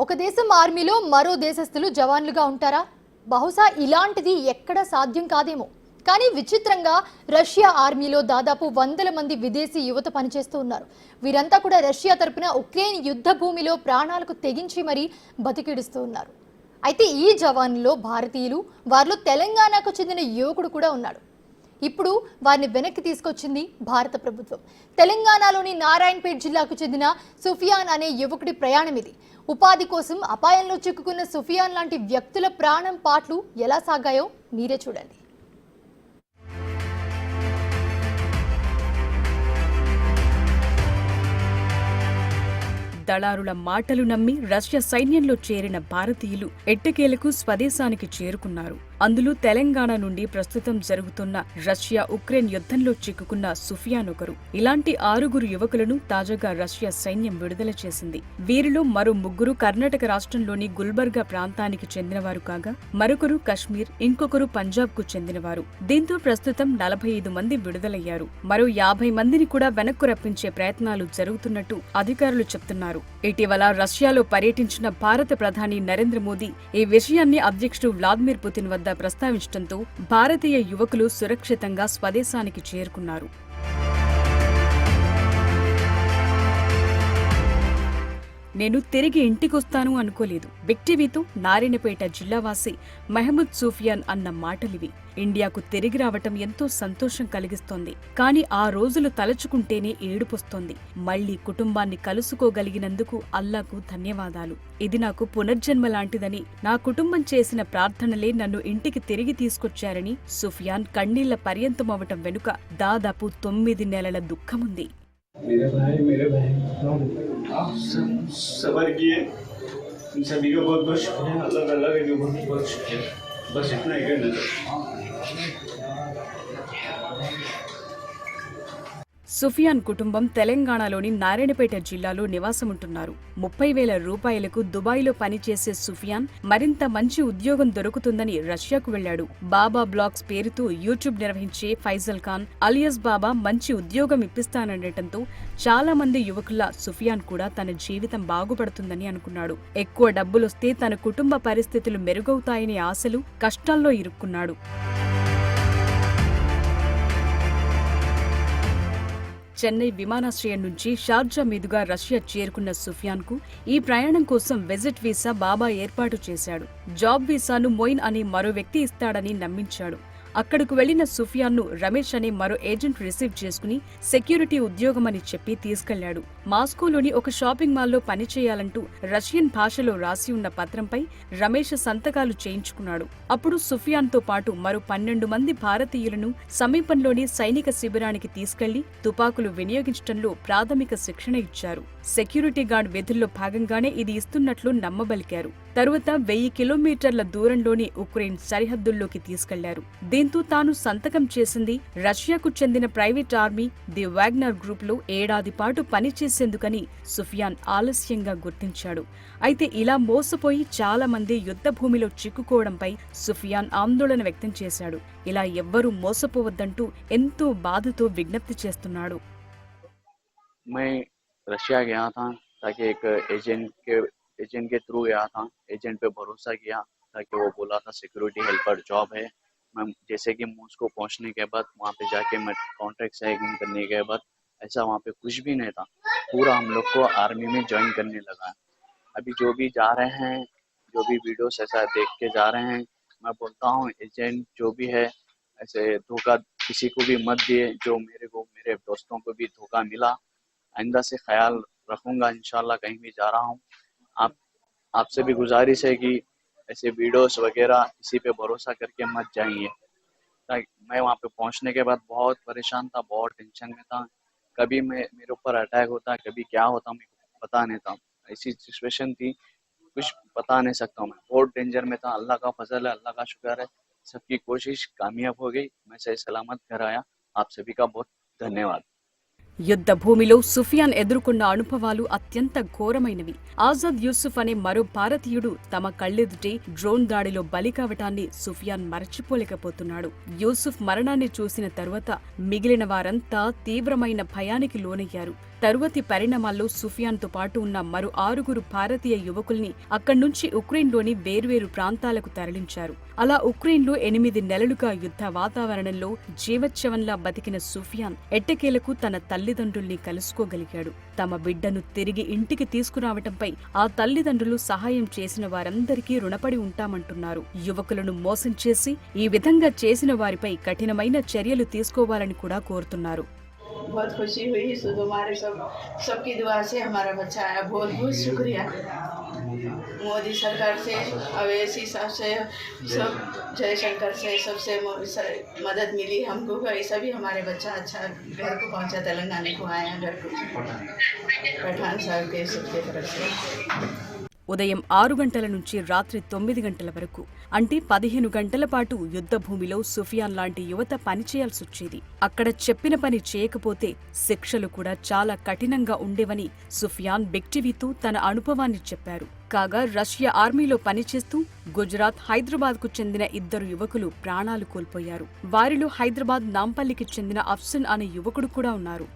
ఒక దేశం ఆర్మీలో మరో దేశస్థులు జవాన్లుగా ఉంటారా? బహుశా ఇలాంటిది ఎక్కడ సాధ్యం కాదేమో. కానీ విచిత్రంగా రష్యా ఆర్మీలో దాదాపు 100 మంది విదేశీ యువత పనిచేస్తూ ఉన్నారు. వీరంతా కూడా రష్యా తరపున ఉక్రెయిన్ యుద్ధ భూమిలో ప్రాణాలకు తెగించి మరీ బతికిడుస్తూ ఉన్నారు. అయితే ఈ జవాన్లలో భారతీయులు, వారిలో తెలంగాణకు చెందిన యువకుడు కూడా ఉన్నాడు. ఇప్పుడు వారిని వెనక్కి తీసుకొచ్చింది భారత ప్రభుత్వం. తెలంగాణలోని నారాయణపేట్ జిల్లాకు చెందిన సుఫియాన్ అనే యువకుడి ప్రయాణం ఇది. ఉపాధి కోసం అపాయంలో చిక్కుకున్న సుఫియాన్ లాంటి వ్యక్తుల ప్రాణం పాట్లు ఎలా సాగాయో మీరే చూడండి. దళారుల మాటలు నమ్మి రష్యా సైన్యంలో చేరిన భారతీయులు ఎట్టకేలకు స్వదేశానికి చేరుకున్నారు. అందులో తెలంగాణ నుండి ప్రస్తుతం జరుగుతున్న రష్యా ఉక్రెయిన్ యుద్ధంలో చిక్కుకున్న సుఫియాన్ ఒకరు. ఇలాంటి 6 యువకులను తాజాగా రష్యా సైన్యం విడుదల చేసింది. వీరిలో మరో 3 కర్ణాటక రాష్ట్రంలోని గుల్బర్గా ప్రాంతానికి చెందినవారు కాగా, మరొకరు కశ్మీర్, ఇంకొకరు పంజాబ్ కు చెందినవారు. దీంతో ప్రస్తుతం 45 మంది విడుదలయ్యారు. మరో 50 మందిని కూడా వెనక్కు రప్పించే ప్రయత్నాలు జరుగుతున్నట్టు అధికారులు చెప్తున్నారు. ఇటీవల రష్యాలో పర్యటించిన భారత ప్రధాని నరేంద్ర మోదీ ఈ విషయాన్ని అధ్యక్షుడు వ్లాదిమిర్ పుతిన్ వద్ద ప్రస్తావించడంతో భారతీయ యువకులు సురక్షితంగా స్వదేశానికి చేరుకున్నారు. నేను తిరిగి ఇంటికొస్తాను అనుకోలేదు. బిగ్ టీవీతో నారాయణపేట జిల్లావాసి మహమ్మద్ సూఫియాన్ అన్న మాటలివి. ఇండియాకు తిరిగి రావటం ఎంతో సంతోషం కలిగిస్తోంది. కానీ ఆ రోజులు తలచుకుంటేనే ఏడుపొస్తోంది. మళ్లీ కుటుంబాన్ని కలుసుకోగలిగినందుకు అల్లాకు ధన్యవాదాలు. ఇది నాకు పునర్జన్మ లాంటిదని, నా కుటుంబం చేసిన ప్రార్థనలే నన్ను ఇంటికి తిరిగి తీసుకొచ్చారని సుఫియాన్ కన్నీళ్ల పర్యంతమవటం వెనుక దాదాపు 9 నెలల దుఃఖముంది. सबर किए इन सभी का बहुत बहुत शुक्रिया। अल्लाह ताला का भी बहुत बहुत शुक्रिया। बस इतना ही करना था। సుఫియాన్ కుటుంబం తెలంగాణలోని నారాయణపేట జిల్లాలో నివాసముంటున్నారు. 30,000 రూపాయలకు దుబాయ్లో పనిచేసే సుఫియాన్ మరింత మంచి ఉద్యోగం దొరుకుతుందని రష్యాకు వెళ్లాడు. బాబా బ్లాగ్స్ పేరుతో యూట్యూబ్ నిర్వహించే ఫైజల్ ఖాన్ అలియాస్ బాబా మంచి ఉద్యోగం ఇప్పిస్తాననటంతో చాలా మంది యువకుల సుఫియాన్ కూడా తన జీవితం బాగుపడుతుందని అనుకున్నాడు. ఎక్కువ డబ్బులొస్తే తన కుటుంబ పరిస్థితులు మెరుగవుతాయనే ఆశలు కష్టాల్లో ఇరుక్కున్నాడు. చెన్నై విమానాశ్రయం నుంచి షార్జా మీదుగా రష్యా చేరుకున్న సుఫియాన్ కు ఈ ప్రయాణం కోసం విజిట్ వీసా బాబా ఏర్పాటు చేశాడు. జాబ్ వీసాను మొయిన్ అనే మరో వ్యక్తి ఇస్తాడని నమ్మించాడు. అక్కడకు వెళ్లిన సుఫియాన్ ను రమేష్ అనే మరో ఏజెంట్ రిసీవ్ చేసుకుని సెక్యూరిటీ ఉద్యోగమని చెప్పి తీసుకెళ్లాడు. మాస్కోలోని ఒక షాపింగ్ మాల్లో పనిచేయాలంటూ రష్యన్ భాషలో రాసి ఉన్న పత్రంపై రమేష్ సంతకాలు చేయించుకున్నాడు. అప్పుడు సుఫియాన్ తో పాటు మరో 12 మంది భారతీయులను సమీపంలోని సైనిక శిబిరానికి తీసుకెళ్లి తుపాకులు వినియోగించడంలో ప్రాథమిక శిక్షణ ఇచ్చారు. సెక్యూరిటీ గార్డ్ విధుల్లో భాగంగానే ఇది ఇస్తున్నట్లు నమ్మబలికారు. తరువాత 1000 కిలోమీటర్ల దూరంలోని ఉక్రెయిన్ సరిహద్దుల్లోకి తీసుకెళ్లారు. దీంతో తాను సంతకం చేసింది రష్యాకు చెందిన private army the Wagner group లో ఏడాది పాటు పనిచేసేందుకని సుఫియాన్ ఆలస్యంగా గుర్తించాడు. అయితే ఇలా మోసపోయి చాలా మంది యుద్ధ భూమిలో చిక్కుకోవడంపై సుఫియాన్ ఆందోళన వ్యక్తం చేశాడు. ఇలా ఎవ్వరూ మోసపోవద్దంటూ ఎంతో బాధతో విజ్ఞప్తి చేస్తున్నాడు. रशिया गया था ताकि एक एजेंट के थ्रू गया था। एजेंट पे भरोसा किया ताकि वो बोला था सिक्योरिटी हेल्पर जॉब है। मैं जैसे कि मॉस्को पहुंचने के बाद वहाँ पे जाके मैं कॉन्ट्रैक्ट साइन करने के बाद ऐसा वहाँ पे कुछ भी नहीं था। पूरा हम लोग को आर्मी में ज्वाइन करने लगा है। अभी जो भी जा रहे हैं, जो भी वीडियोस ऐसा देख के जा रहे हैं, मैं बोलता हूँ एजेंट जो भी है ऐसे धोखा किसी को भी मत दिए। जो मेरे दोस्तों को भी धोखा मिला, आइंदा से ख्याल रखूंगा इंशाल्लाह। कहीं भी जा रहा हूँ, आपसे भी गुजारिश है कि ऐसे वीडियोस वगैरह किसी पे भरोसा करके मत जाइए। मैं वहाँ पे पहुँचने के बाद बहुत परेशान था, बहुत टेंशन में था। कभी मेरे ऊपर अटैक होता, कभी क्या होता मुझे पता नहीं था। ऐसी सिचुएशन थी, कुछ बता नहीं सकता हूँ। मैं बहुत डेंजर में था। अल्लाह का फजल है, अल्लाह का शुक्र है, सबकी कोशिश कामयाब हो गई। मैं सही सलामत घर आया। आप सभी का बहुत धन्यवाद। యుద్ధ భూమిలో సుఫియాన్ ఎదుర్కొన్న అనుభవాలు అత్యంత ఘోరమైనవి. ఆజాద్ యూసుఫ్ అనే మరో భారతీయుడు తమ కళ్ళెదుటే డ్రోన్ దాడిలో బలి కావటాన్ని సుఫియాన్ మరచిపోలేకపోతున్నాడు. యూసుఫ్ మరణాన్ని చూసిన తరువాత మిగిలిన వారంతా తీవ్రమైన భయానికి లోనయ్యారు. తరువాతి పరిణామాల్లో సుఫియాన్తో పాటు ఉన్న మరో 6 భారతీయ యువకుల్ని అక్కడి నుంచి ఉక్రెయిన్లోని వేర్వేరు ప్రాంతాలకు తరలించారు. అలా ఉక్రెయిన్లో 8 నెలలుగా యుద్ధ వాతావరణంలో జీవచ్ఛవంలా బతికిన సుఫియాన్ ఎట్టకేలకు తన తల్లిదండ్రుల్ని కలుసుకోగలిగాడు. తమ బిడ్డను తిరిగి ఇంటికి తీసుకురావటంపై ఆ తల్లిదండ్రులు సహాయం చేసిన వారందరికీ రుణపడి ఉంటామంటున్నారు. యువకులను మోసం చేసి ఈ విధంగా చేసిన వారిపై కఠినమైన చర్యలు తీసుకోవాలని కూడా కోరుతున్నారు. बहुत खुशी हुई। तुम्हारे सबकी दुआ से हमारा बच्चा आया। बहुत बहुत शुक्रिया मोदी सरकार से, अवैसी साहब से, सब जयशंकर से, सबसे मदद मिली हमको। ऐसा भी हमारे बच्चा अच्छा घर को पहुंचा, तेलंगाना को आया घर को, पठान साहब के सबके तरफ से। ఉదయం 6 గంటల నుంచి రాత్రి 9 గంటల వరకు అంటే 15 గంటల పాటు యుద్ధ భూమిలో సుఫియాన్ లాంటి యువత పనిచేయాల్సొచ్చేది. అక్కడ చెప్పిన పని చేయకపోతే శిక్షలు కూడా చాలా కఠినంగా ఉండేవని సుఫియాన్ బిగ్ టీవీతో తన అనుభవాన్ని చెప్పారు. కాగా రష్యా ఆర్మీలో పనిచేస్తూ గుజరాత్, హైదరాబాద్కు చెందిన 2 యువకులు ప్రాణాలు కోల్పోయారు. వారిలో హైదరాబాద్ నాంపల్లికి చెందిన అఫ్సన్ అనే యువకుడు కూడా ఉన్నారు.